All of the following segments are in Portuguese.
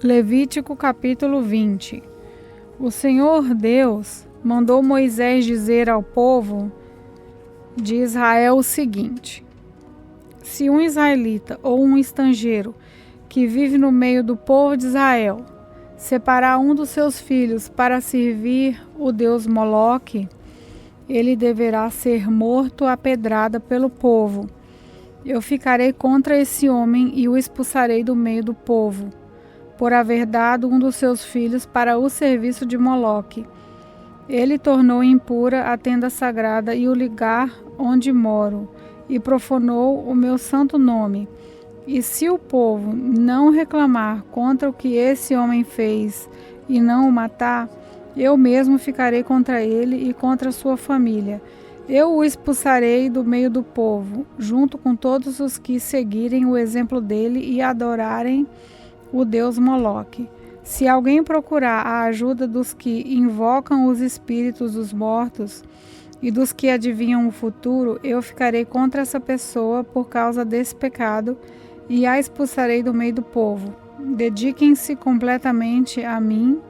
Levítico capítulo 20. O Senhor Deus mandou Moisés dizer ao povo de Israel o seguinte: se um israelita ou um estrangeiro que vive no meio do povo de Israel separar um dos seus filhos para servir o deus Moloque, ele deverá ser morto à pedrada pelo povo. Eu ficarei contra esse homem e o expulsarei do meio do povo, por haver dado um dos seus filhos para o serviço de Moloque. Ele tornou impura a tenda sagrada e o lugar onde moro, e profanou o meu santo nome. E se o povo não reclamar contra o que esse homem fez e não o matar, eu mesmo ficarei contra ele e contra a sua família. Eu o expulsarei do meio do povo, junto com todos os que seguirem o exemplo dele e adorarem o deus Moloque. Se alguém procurar a ajuda dos que invocam os espíritos dos mortos e dos que adivinham o futuro, eu ficarei contra essa pessoa por causa desse pecado e a expulsarei do meio do povo. Dediquem-se completamente a mim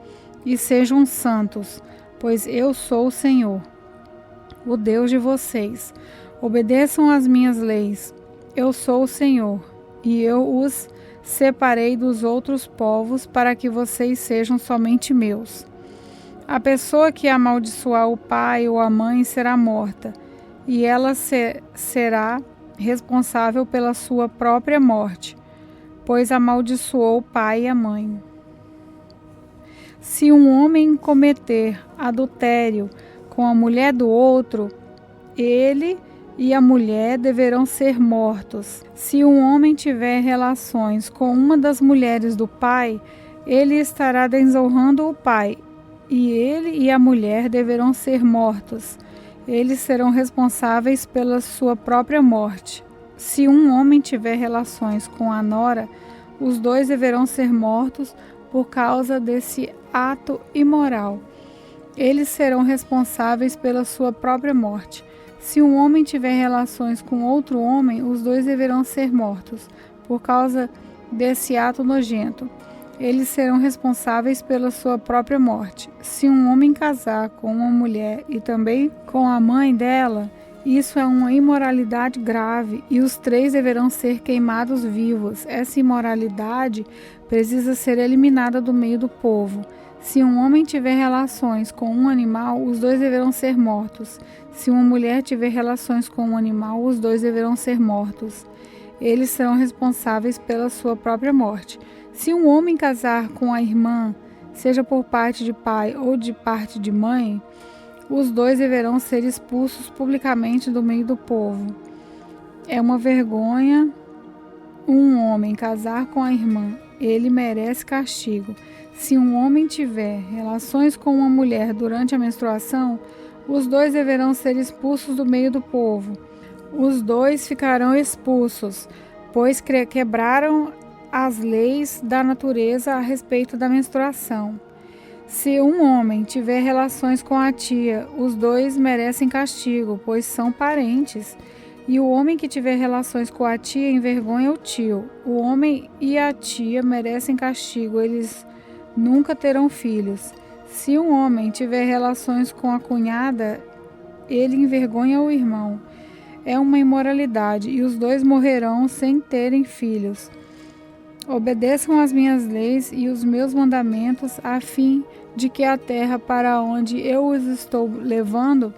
e sejam santos, pois eu sou o Senhor, o Deus de vocês. Obedeçam às minhas leis. Eu sou o Senhor, e eu os separei dos outros povos para que vocês sejam somente meus. A pessoa que amaldiçoar o pai ou a mãe será morta, e ela será responsável pela sua própria morte, pois amaldiçoou o pai e a mãe. Se um homem cometer adultério com a mulher do outro, ele e a mulher deverão ser mortos. Se um homem tiver relações com uma das mulheres do pai, ele estará desonrando o pai, e ele e a mulher deverão ser mortos. Eles serão responsáveis pela sua própria morte. Se um homem tiver relações com a nora, os dois deverão ser mortos por causa desse ato imoral. Eles serão responsáveis pela sua própria morte. Se um homem tiver relações com outro homem, os dois deverão ser mortos por causa desse ato nojento. Eles serão responsáveis pela sua própria morte. Se um homem casar com uma mulher e também com a mãe dela, isso é uma imoralidade grave e os três deverão ser queimados vivos. Essa imoralidade precisa ser eliminada do meio do povo. Se um homem tiver relações com um animal, os dois deverão ser mortos. Se uma mulher tiver relações com um animal, os dois deverão ser mortos. Eles serão responsáveis pela sua própria morte. Se um homem casar com a irmã, seja por parte de pai ou de parte de mãe, os dois deverão ser expulsos publicamente do meio do povo. É uma vergonha um homem casar com a irmã. Ele merece castigo. Se um homem tiver relações com uma mulher durante a menstruação, os dois deverão ser expulsos do meio do povo. Os dois ficarão expulsos, pois quebraram as leis da natureza a respeito da menstruação. Se um homem tiver relações com a tia, os dois merecem castigo, pois são parentes. E o homem que tiver relações com a tia envergonha o tio. O homem e a tia merecem castigo, eles nunca terão filhos. Se um homem tiver relações com a cunhada, ele envergonha o irmão. É uma imoralidade, e os dois morrerão sem terem filhos. Obedeçam às minhas leis e os meus mandamentos, a fim de que a terra para onde eu os estou levando,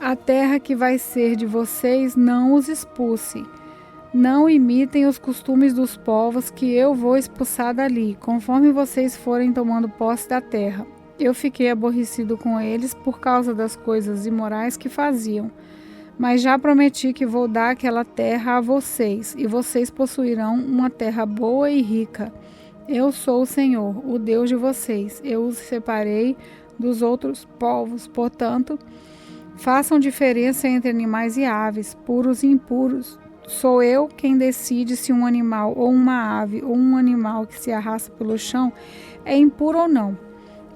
a terra que vai ser de vocês, não os expulse. Não imitem os costumes dos povos que eu vou expulsar dali, conforme vocês forem tomando posse da terra. Eu fiquei aborrecido com eles por causa das coisas imorais que faziam. Mas já prometi que vou dar aquela terra a vocês, e vocês possuirão uma terra boa e rica. Eu sou o Senhor, o Deus de vocês. Eu os separei dos outros povos, portanto, façam diferença entre animais e aves, puros e impuros. Sou eu quem decide se um animal ou uma ave ou um animal que se arrasta pelo chão é impuro ou não.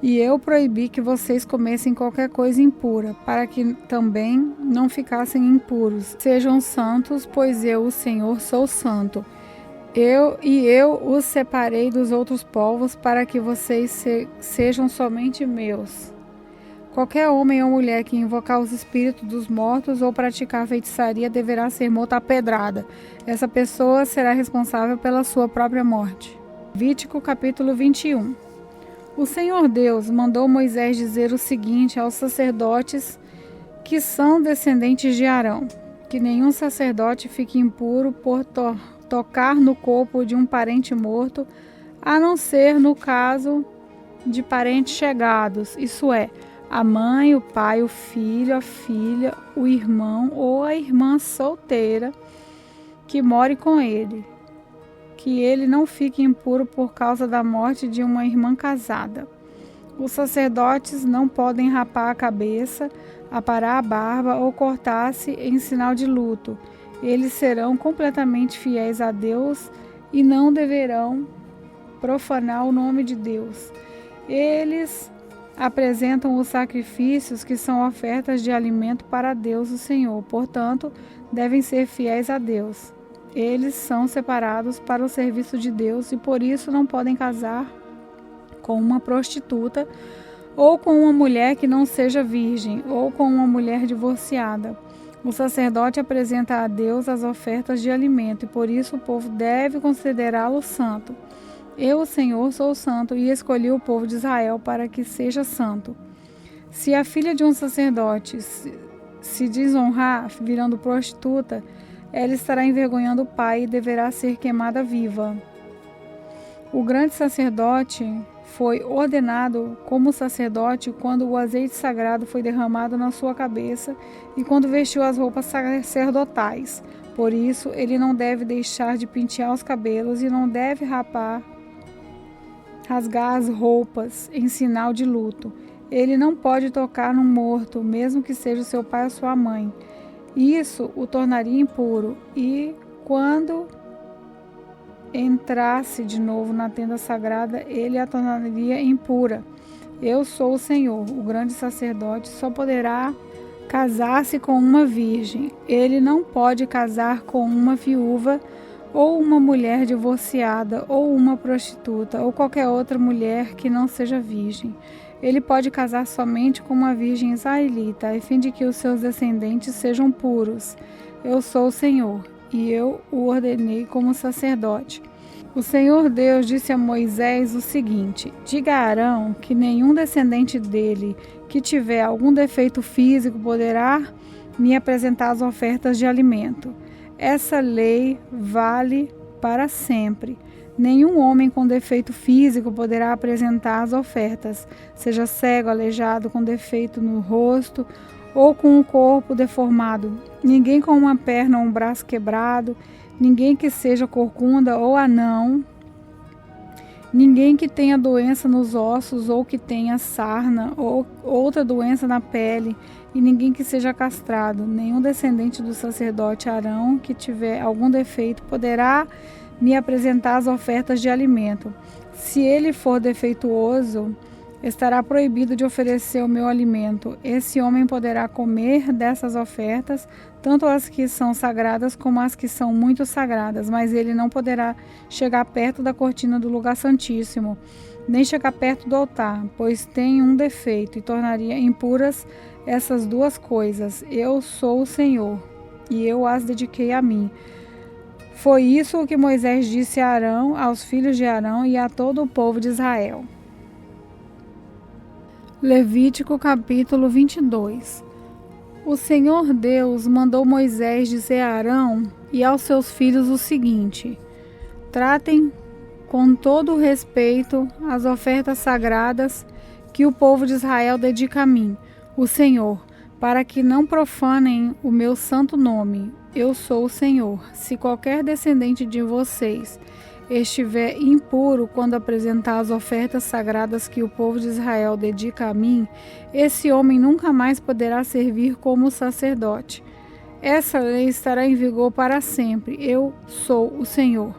E eu proibi que vocês comessem qualquer coisa impura, para que também não ficassem impuros. Sejam santos, pois eu, o Senhor, sou santo. Eu os separei dos outros povos para que vocês sejam somente meus. Qualquer homem ou mulher que invocar os espíritos dos mortos ou praticar feitiçaria deverá ser morto à pedrada. Essa pessoa será responsável pela sua própria morte. Levítico capítulo 21. O Senhor Deus mandou Moisés dizer o seguinte aos sacerdotes que são descendentes de Arão: que nenhum sacerdote fique impuro por tocar no corpo de um parente morto, a não ser no caso de parentes chegados, isso é, a mãe, o pai, o filho, a filha, o irmão ou a irmã solteira que more com ele, que ele não fique impuro por causa da morte de uma irmã casada. Os sacerdotes não podem rapar a cabeça, aparar a barba ou cortar-se em sinal de luto. Eles serão completamente fiéis a Deus e não deverão profanar o nome de Deus. Eles apresentam os sacrifícios que são ofertas de alimento para Deus, o Senhor. Portanto, devem ser fiéis a Deus. Eles são separados para o serviço de Deus e por isso não podem casar com uma prostituta ou com uma mulher que não seja virgem ou com uma mulher divorciada. O sacerdote apresenta a Deus as ofertas de alimento e por isso o povo deve considerá-lo santo. Eu, o Senhor, sou santo e escolhi o povo de Israel para que seja santo. Se a filha de um sacerdote se desonrar, virando prostituta, ela estará envergonhando o pai e deverá ser queimada viva. O grande sacerdote foi ordenado como sacerdote quando o azeite sagrado foi derramado na sua cabeça e quando vestiu as roupas sacerdotais. Por isso, ele não deve deixar de pentear os cabelos e não deve rasgar as roupas em sinal de luto. Ele não pode tocar num morto, mesmo que seja o seu pai ou sua mãe. Isso o tornaria impuro e, quando entrasse de novo na tenda sagrada, ele a tornaria impura. Eu sou o Senhor. O grande sacerdote só poderá casar-se com uma virgem. Ele não pode casar com uma viúva ou uma mulher divorciada ou uma prostituta ou qualquer outra mulher que não seja virgem. Ele pode casar somente com uma virgem israelita, a fim de que os seus descendentes sejam puros. Eu sou o Senhor, e eu o ordenei como sacerdote. O Senhor Deus disse a Moisés o seguinte: diga a Arão que nenhum descendente dele que tiver algum defeito físico poderá me apresentar as ofertas de alimento. Essa lei vale para sempre. Nenhum homem com defeito físico poderá apresentar as ofertas, seja cego, aleijado, com defeito no rosto ou com o corpo deformado. Ninguém com uma perna ou um braço quebrado, ninguém que seja corcunda ou anão, ninguém que tenha doença nos ossos ou que tenha sarna ou outra doença na pele, e ninguém que seja castrado. Nenhum descendente do sacerdote Arão que tiver algum defeito poderá me apresentar as ofertas de alimento. Se ele for defeituoso, estará proibido de oferecer o meu alimento. Esse homem poderá comer dessas ofertas, tanto as que são sagradas como as que são muito sagradas, mas ele não poderá chegar perto da cortina do lugar santíssimo, nem chegar perto do altar, pois tem um defeito e tornaria impuras essas duas coisas. Eu sou o Senhor, e eu as dediquei a mim. Foi isso o que Moisés disse a Arão, aos filhos de Arão e a todo o povo de Israel. Levítico capítulo 22. O Senhor Deus mandou Moisés dizer a Arão e aos seus filhos o seguinte: tratem com todo o respeito as ofertas sagradas que o povo de Israel dedica a mim, o Senhor, para que não profanem o meu santo nome. Eu sou o Senhor. Se qualquer descendente de vocês estiver impuro quando apresentar as ofertas sagradas que o povo de Israel dedica a mim, esse homem nunca mais poderá servir como sacerdote. Essa lei estará em vigor para sempre. Eu sou o Senhor.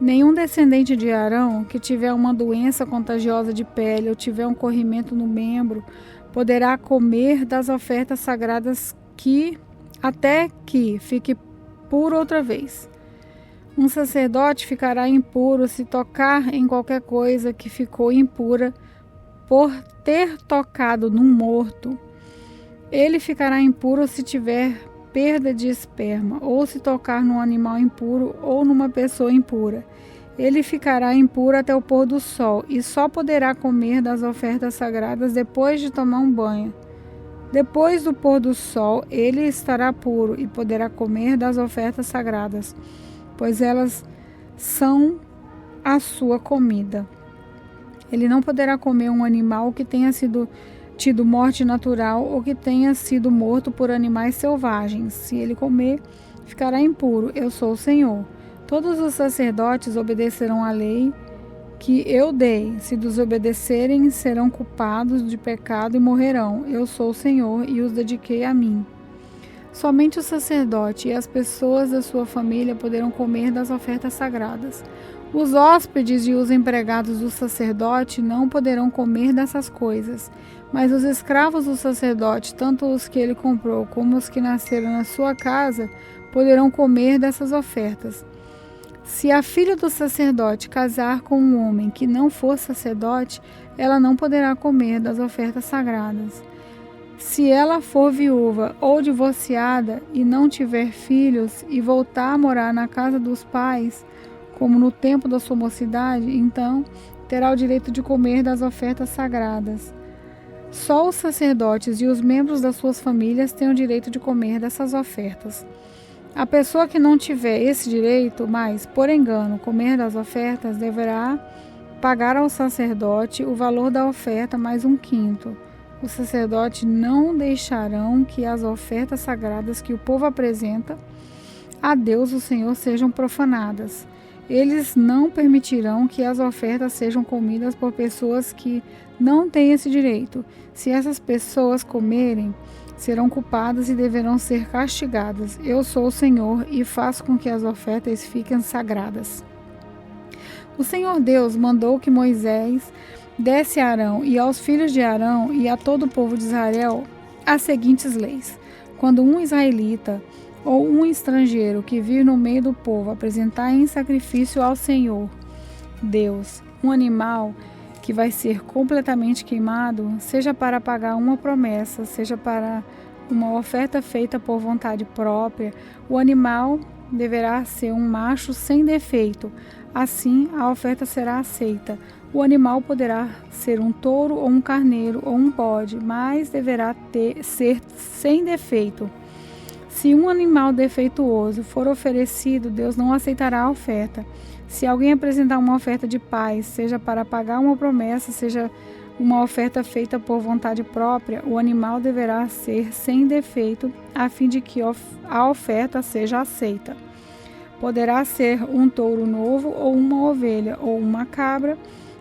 Nenhum descendente de Arão que tiver uma doença contagiosa de pele ou tiver um corrimento no membro poderá comer das ofertas sagradas até que fique puro outra vez. Um sacerdote ficará impuro se tocar em qualquer coisa que ficou impura por ter tocado num morto. Ele ficará impuro se tiver perda de esperma, ou se tocar num animal impuro ou numa pessoa impura. Ele ficará impuro até o pôr do sol, e só poderá comer das ofertas sagradas depois de tomar um banho. Depois do pôr do sol, ele estará puro e poderá comer das ofertas sagradas, pois elas são a sua comida. Ele não poderá comer um animal que tenha tido morte natural ou que tenha sido morto por animais selvagens. Se ele comer, ficará impuro. Eu sou o Senhor. Todos os sacerdotes obedecerão à lei que eu dei. Se desobedecerem, serão culpados de pecado e morrerão. Eu sou o Senhor e os dediquei a mim. Somente o sacerdote e as pessoas da sua família poderão comer das ofertas sagradas. Os hóspedes e os empregados do sacerdote não poderão comer dessas coisas, mas os escravos do sacerdote, tanto os que ele comprou como os que nasceram na sua casa, poderão comer dessas ofertas. Se a filha do sacerdote casar com um homem que não for sacerdote, ela não poderá comer das ofertas sagradas. Se ela for viúva ou divorciada e não tiver filhos e voltar a morar na casa dos pais, como no tempo da sua mocidade, então terá o direito de comer das ofertas sagradas. Só os sacerdotes e os membros das suas famílias têm o direito de comer dessas ofertas. A pessoa que não tiver esse direito, mas, por engano, comer das ofertas, deverá pagar ao sacerdote o valor da oferta mais 1/5. Os sacerdotes não deixarão que as ofertas sagradas que o povo apresenta a Deus, o Senhor, sejam profanadas. Eles não permitirão que as ofertas sejam comidas por pessoas que não têm esse direito. Se essas pessoas comerem, serão culpadas e deverão ser castigadas. Eu sou o Senhor e faço com que as ofertas fiquem sagradas. O Senhor Deus mandou que Moisés desse a Arão e aos filhos de Arão e a todo o povo de Israel as seguintes leis. Quando um israelita ou um estrangeiro que vive no meio do povo apresentar em sacrifício ao Senhor Deus um animal que vai ser completamente queimado, seja para pagar uma promessa, seja para uma oferta feita por vontade própria, o animal deverá ser um macho sem defeito. Assim, a oferta será aceita. O animal poderá ser um touro ou um carneiro ou um bode, mas deverá ser sem defeito. Se um animal defeituoso for oferecido, Deus não aceitará a oferta. Se alguém apresentar uma oferta de paz, seja para pagar uma promessa, seja uma oferta feita por vontade própria, o animal deverá ser sem defeito, a fim de que a oferta seja aceita. Poderá ser um touro novo ou uma ovelha ou uma cabra,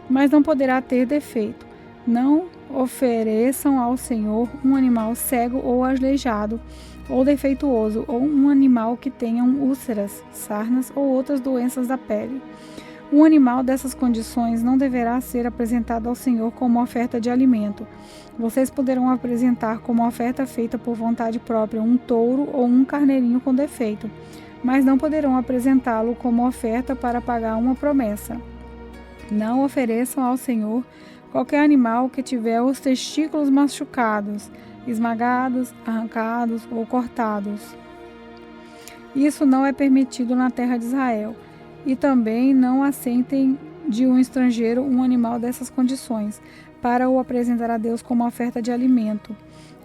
mas não poderá ter defeito. Não ofereçam ao Senhor um animal cego ou aleijado, ou defeituoso, ou um animal que tenha úlceras, sarnas ou outras doenças da pele. Um animal dessas condições não deverá ser apresentado ao Senhor como oferta de alimento. Vocês poderão apresentar como oferta feita por vontade própria um touro ou um carneirinho com defeito, mas não poderão apresentá-lo como oferta para pagar uma promessa. Não ofereçam ao Senhor qualquer animal que tiver os testículos machucados, esmagados, arrancados ou cortados. Isso não é permitido na terra de Israel. E também não aceitem de um estrangeiro um animal dessas condições, para o apresentar a Deus como oferta de alimento.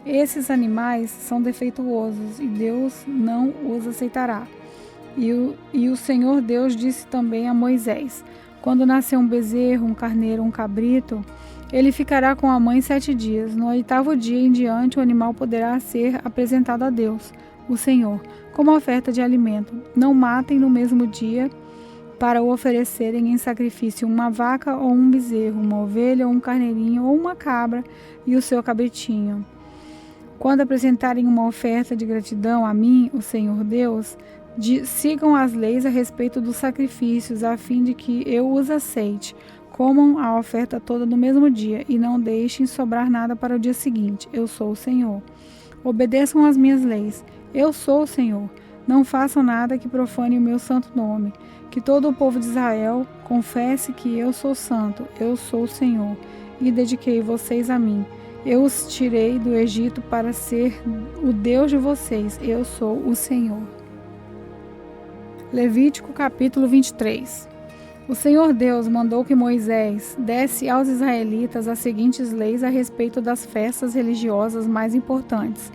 Esses animais são defeituosos e Deus não os aceitará. E o Senhor Deus disse também a Moisés: quando nascer um bezerro, um carneiro, um cabrito, ele ficará com a mãe 7 dias. No 8º dia em diante, o animal poderá ser apresentado a Deus, o Senhor, como oferta de alimento. Não matem no mesmo dia para o oferecerem em sacrifício uma vaca ou um bezerro, uma ovelha ou um carneirinho ou uma cabra e o seu cabritinho. Quando apresentarem uma oferta de gratidão a mim, o Senhor Deus, sigam as leis a respeito dos sacrifícios, a fim de que eu os aceite. Comam a oferta toda no mesmo dia e não deixem sobrar nada para o dia seguinte. Eu sou o Senhor. Obedeçam às minhas leis. Eu sou o Senhor. Não façam nada que profane o meu santo nome. Que todo o povo de Israel confesse que eu sou santo, eu sou o Senhor, e dediquei vocês a mim. Eu os tirei do Egito para ser o Deus de vocês. Eu sou o Senhor. Levítico capítulo 23. O Senhor Deus mandou que Moisés desse aos israelitas as seguintes leis a respeito das festas religiosas mais importantes,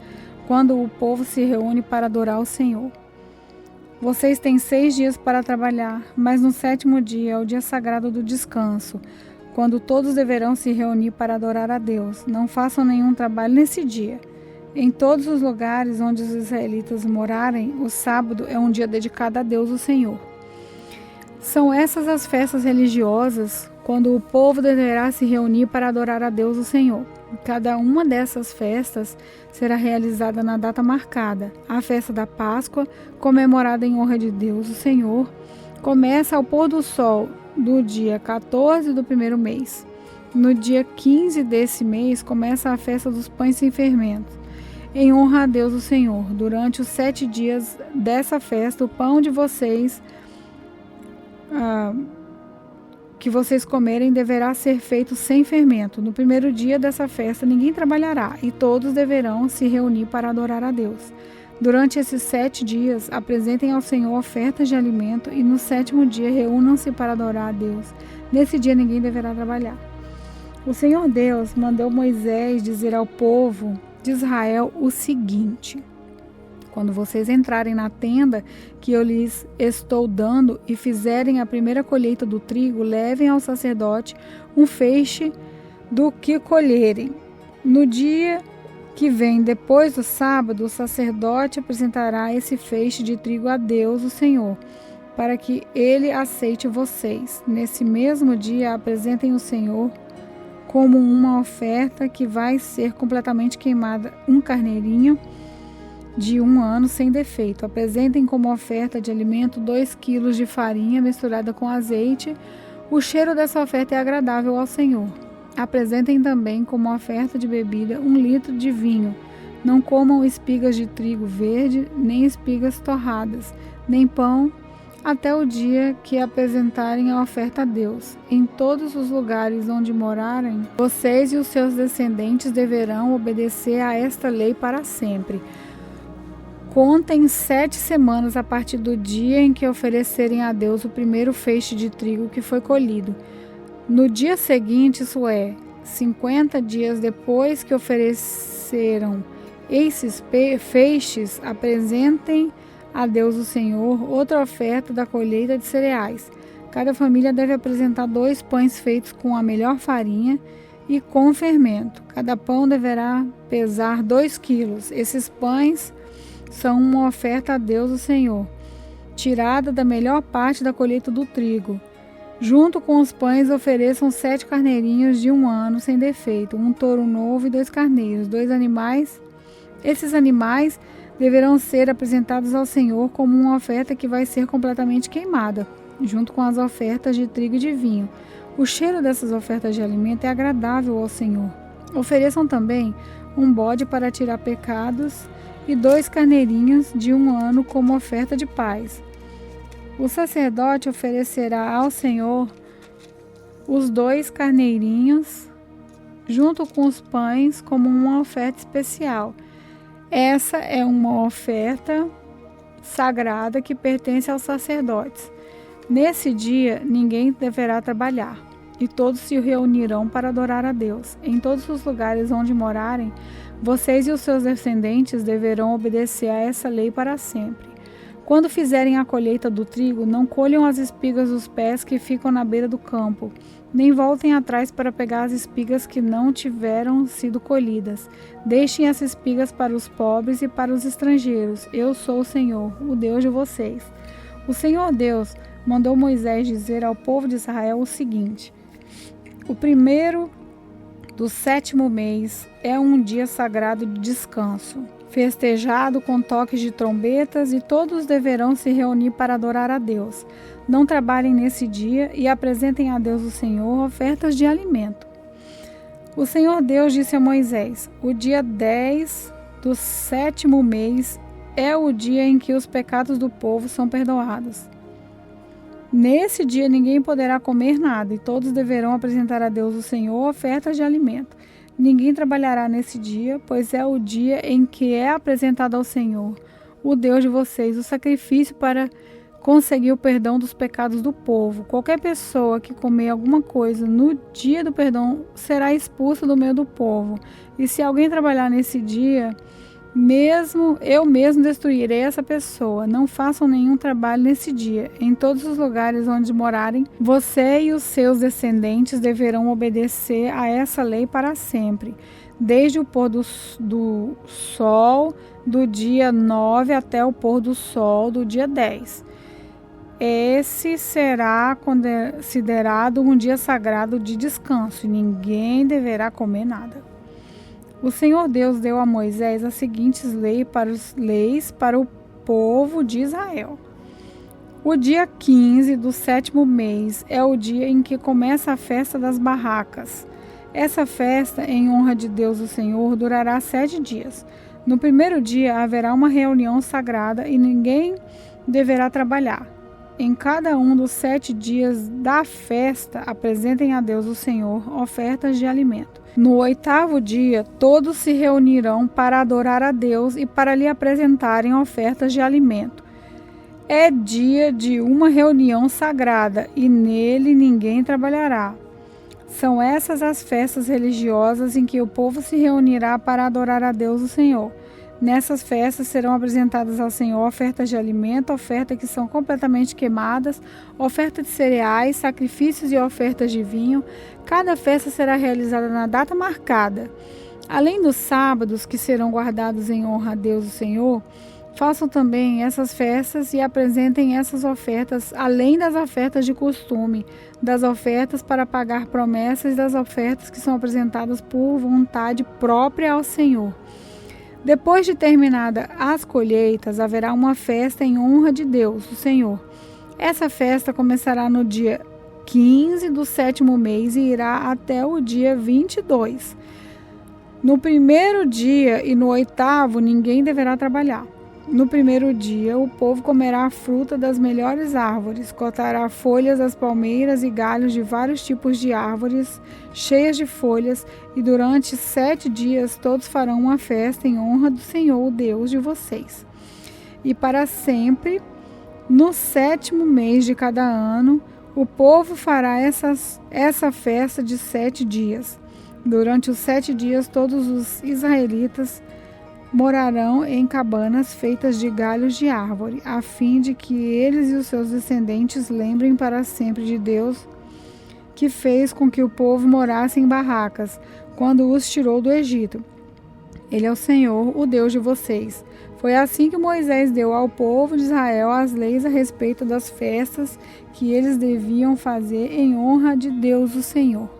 quando o povo se reúne para adorar o Senhor. Vocês têm 6 dias para trabalhar, mas no 7º dia é o dia sagrado do descanso, quando todos deverão se reunir para adorar a Deus. Não façam nenhum trabalho nesse dia. Em todos os lugares onde os israelitas morarem, o sábado é um dia dedicado a Deus, o Senhor. São essas as festas religiosas, quando o povo deverá se reunir para adorar a Deus, o Senhor. Cada uma dessas festas será realizada na data marcada. A festa da Páscoa, comemorada em honra de Deus, o Senhor, começa ao pôr do sol do dia 14 do primeiro mês. No dia 15 desse mês, começa a festa dos pães sem fermento, em honra a Deus, o Senhor. Durante os 7 dias dessa festa, o pão de vocês que vocês comerem deverá ser feito sem fermento. No primeiro dia dessa festa ninguém trabalhará e todos deverão se reunir para adorar a Deus. Durante esses 7 dias apresentem ao Senhor ofertas de alimento e no 7º dia reúnam-se para adorar a Deus. Nesse dia ninguém deverá trabalhar. O Senhor Deus mandou Moisés dizer ao povo de Israel o seguinte: quando vocês entrarem na tenda que eu lhes estou dando e fizerem a primeira colheita do trigo, levem ao sacerdote um feixe do que colherem. No dia que vem depois do sábado, o sacerdote apresentará esse feixe de trigo a Deus, o Senhor, para que ele aceite vocês. Nesse mesmo dia, apresentem o Senhor como uma oferta que vai ser completamente queimada, um carneirinho de 1 ano sem defeito. Apresentem como oferta de alimento 2 quilos de farinha misturada com azeite. O cheiro dessa oferta é agradável ao Senhor. Apresentem também como oferta de bebida 1 litro de vinho. Não comam espigas de trigo verde, nem espigas torradas, nem pão, até o dia que apresentarem a oferta a Deus. Em todos os lugares onde morarem, vocês e os seus descendentes deverão obedecer a esta lei para sempre. Contem 7 semanas a partir do dia em que oferecerem a Deus o primeiro feixe de trigo que foi colhido. No dia seguinte, isso é, 50 dias depois que ofereceram esses feixes, apresentem a Deus o Senhor outra oferta da colheita de cereais. Cada família deve apresentar 2 pães feitos com a melhor farinha e com fermento. Cada pão deverá pesar 2 quilos. Esses pães são uma oferta a Deus, o Senhor, tirada da melhor parte da colheita do trigo. Junto com os pães, ofereçam 7 carneirinhos de 1 ano sem defeito, 1 touro novo e 2 carneiros, 2 animais. Esses animais deverão ser apresentados ao Senhor como uma oferta que vai ser completamente queimada, junto com as ofertas de trigo e de vinho. O cheiro dessas ofertas de alimento é agradável ao Senhor. Ofereçam também um bode para tirar pecados e 2 carneirinhos de 1 ano como oferta de paz. O sacerdote oferecerá ao Senhor os 2 carneirinhos junto com os pães como uma oferta especial. Essa é uma oferta sagrada que pertence aos sacerdotes. Nesse dia ninguém deverá trabalhar e todos se reunirão para adorar a Deus. Em todos os lugares onde morarem, vocês e os seus descendentes deverão obedecer a essa lei para sempre. Quando fizerem a colheita do trigo, não colham as espigas dos pés que ficam na beira do campo, nem voltem atrás para pegar as espigas que não tiveram sido colhidas. Deixem as espigas para os pobres e para os estrangeiros. Eu sou o Senhor, o Deus de vocês. O Senhor Deus mandou Moisés dizer ao povo de Israel o seguinte: o primeiro do 7º mês é um dia sagrado de descanso, festejado com toques de trombetas, e todos deverão se reunir para adorar a Deus. Não trabalhem nesse dia e apresentem a Deus o Senhor ofertas de alimento. O Senhor Deus disse a Moisés: o dia 10 do 7º mês é o dia em que os pecados do povo são perdoados. Nesse dia ninguém poderá comer nada, e todos deverão apresentar a Deus o Senhor ofertas de alimento. Ninguém trabalhará nesse dia, pois é o dia em que é apresentado ao Senhor, o Deus de vocês, o sacrifício para conseguir o perdão dos pecados do povo. Qualquer pessoa que comer alguma coisa no dia do perdão será expulsa do meio do povo. E se alguém trabalhar nesse dia, eu mesmo destruirei essa pessoa. Não façam nenhum trabalho nesse dia. Em todos os lugares onde morarem, você e os seus descendentes deverão obedecer a essa lei para sempre, desde o pôr do sol do dia 9 até o pôr do sol do dia 10. Esse será considerado um dia sagrado de descanso, e ninguém deverá comer nada. O Senhor Deus deu a Moisés as seguintes leis para o povo de Israel. O dia 15 do 7º mês é o dia em que começa a festa das barracas. Essa festa, em honra de Deus o Senhor, durará 7 dias. No primeiro dia haverá uma reunião sagrada e ninguém deverá trabalhar. Em cada um dos 7 dias da festa, apresentem a Deus o Senhor ofertas de alimento. No 8º dia, todos se reunirão para adorar a Deus e para lhe apresentarem ofertas de alimento. É dia de uma reunião sagrada e nele ninguém trabalhará. São essas as festas religiosas em que o povo se reunirá para adorar a Deus o Senhor. Nessas festas serão apresentadas ao Senhor ofertas de alimento, ofertas que são completamente queimadas, ofertas de cereais, sacrifícios e ofertas de vinho. Cada festa será realizada na data marcada. Além dos sábados, que serão guardados em honra a Deus o Senhor, façam também essas festas e apresentem essas ofertas, além das ofertas de costume, das ofertas para pagar promessas e das ofertas que são apresentadas por vontade própria ao Senhor. Depois de terminada as colheitas, haverá uma festa em honra de Deus, o Senhor. Essa festa começará no dia 15 do 7º mês e irá até o dia 22. No primeiro dia e no 8º, ninguém deverá trabalhar. No primeiro dia, o povo comerá a fruta das melhores árvores, cortará folhas das palmeiras e galhos de vários tipos de árvores cheias de folhas, e durante 7 dias todos farão uma festa em honra do Senhor, o Deus de vocês. E para sempre, no 7º mês de cada ano, o povo fará essa festa de 7 dias. Durante os 7 dias, todos os israelitas morarão em cabanas feitas de galhos de árvore, a fim de que eles e os seus descendentes lembrem para sempre de Deus, que fez com que o povo morasse em barracas, quando os tirou do Egito. Ele é o Senhor, o Deus de vocês. Foi assim que Moisés deu ao povo de Israel as leis a respeito das festas que eles deviam fazer em honra de Deus, o Senhor.